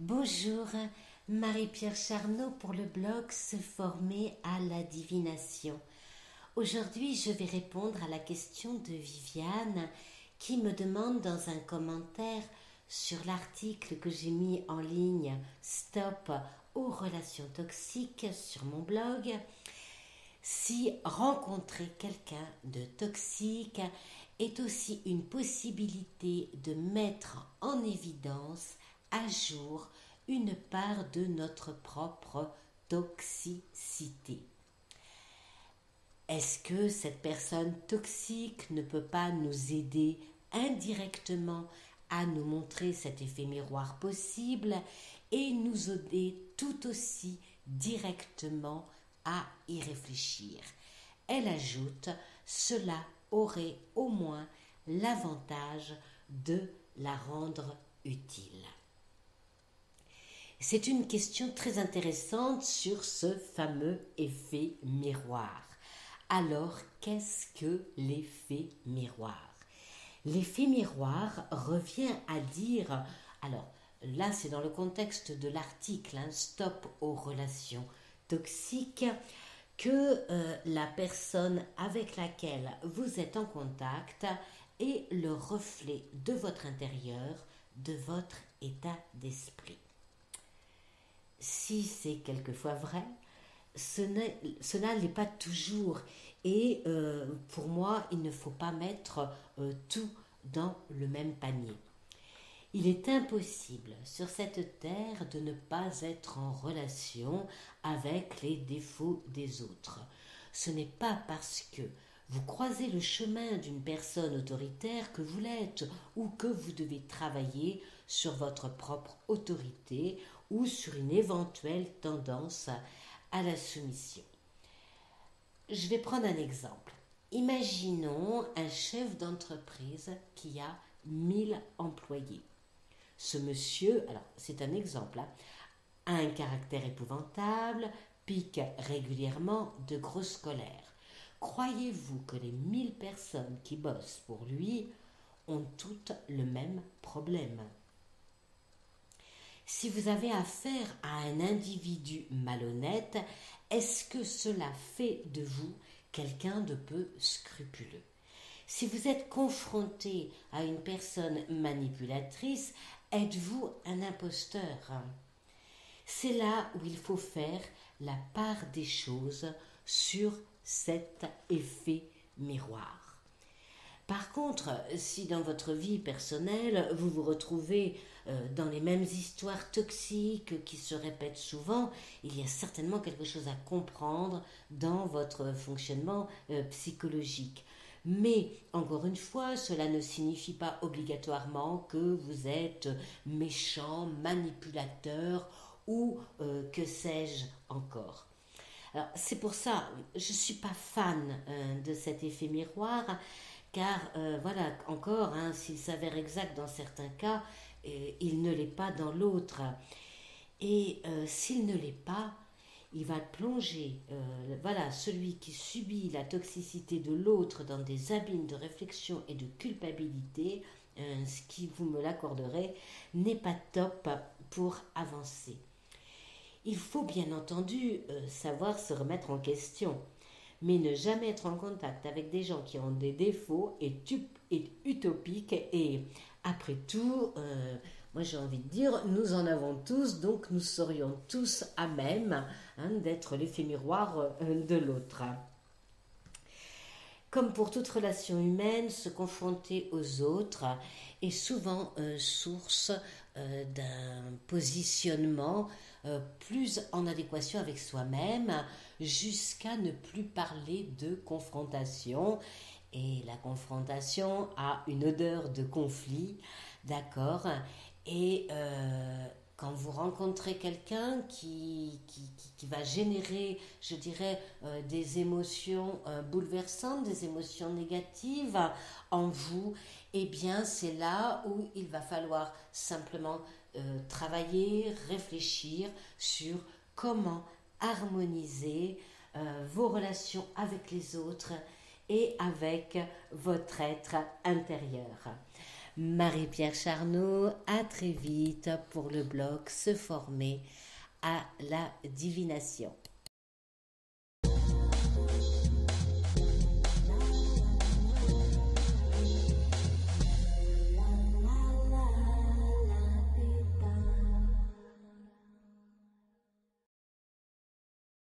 Bonjour, Marie-Pierre Charnot pour le blog Se former à la divination. Aujourd'hui, je vais répondre à la question de Viviane qui me demande dans un commentaire sur l'article que j'ai mis en ligne Stop aux relations toxiques sur mon blog si rencontrer quelqu'un de toxique est aussi une possibilité de mettre en évidence à jour une part de notre propre toxicité. Est-ce que cette personne toxique ne peut pas nous aider indirectement à nous montrer cet effet miroir possible et nous aider tout aussi directement à y réfléchir? Elle ajoute, cela aurait au moins l'avantage de la rendre utile. C'est une question très intéressante sur ce fameux effet miroir. Alors, qu'est-ce que l'effet miroir? L'effet miroir revient à dire, alors là c'est dans le contexte de l'article Stop aux relations toxiques, que la personne avec laquelle vous êtes en contact est le reflet de votre intérieur, de votre état d'esprit. Si c'est quelquefois vrai, cela n'est pas toujours. Et pour moi, il ne faut pas mettre tout dans le même panier. Il est impossible sur cette terre de ne pas être en relation avec les défauts des autres. Ce n'est pas parce que vous croisez le chemin d'une personne autoritaire que vous l'êtes ou que vous devez travailler sur votre propre autorité ou sur une éventuelle tendance à la soumission. Je vais prendre un exemple. Imaginons un chef d'entreprise qui a 1000 employés. Ce monsieur, alors c'est un exemple, a un caractère épouvantable, pique régulièrement de grosses colères. Croyez-vous que les 1000 personnes qui bossent pour lui ont toutes le même problème? Si vous avez affaire à un individu malhonnête, est-ce que cela fait de vous quelqu'un de peu scrupuleux? Si vous êtes confronté à une personne manipulatrice, êtes-vous un imposteur? C'est là où il faut faire la part des choses sur cet effet miroir. Par contre, si dans votre vie personnelle, vous vous retrouvez dans les mêmes histoires toxiques qui se répètent souvent, il y a certainement quelque chose à comprendre dans votre fonctionnement psychologique. Mais, encore une fois, cela ne signifie pas obligatoirement que vous êtes méchant, manipulateur ou que sais-je encore. Alors, c'est pour ça, je ne suis pas fan de cet effet miroir, car voilà, encore, s'il s'avère exact dans certains cas, il ne l'est pas dans l'autre. Et s'il ne l'est pas, il va plonger celui qui subit la toxicité de l'autre dans des abîmes de réflexion et de culpabilité, ce qui, vous me l'accorderez, n'est pas top pour avancer. Il faut bien entendu savoir se remettre en question, mais ne jamais être en contact avec des gens qui ont des défauts est utopique et après tout, moi j'ai envie de dire, nous en avons tous, donc nous serions tous à même d'être l'effet miroir de l'autre. Comme pour toute relation humaine, se confronter aux autres est souvent source d'un positionnement plus en adéquation avec soi-même, jusqu'à ne plus parler de confrontation. Et la confrontation a une odeur de conflit, d'accord? Et quand vous rencontrez quelqu'un qui va générer, je dirais, des émotions bouleversantes, des émotions négatives en vous, eh bien c'est là où il va falloir simplement travailler, réfléchir sur comment harmoniser vos relations avec les autres et avec votre être intérieur. Marie-Pierre Charnot, à très vite pour le blog Se former à la divination.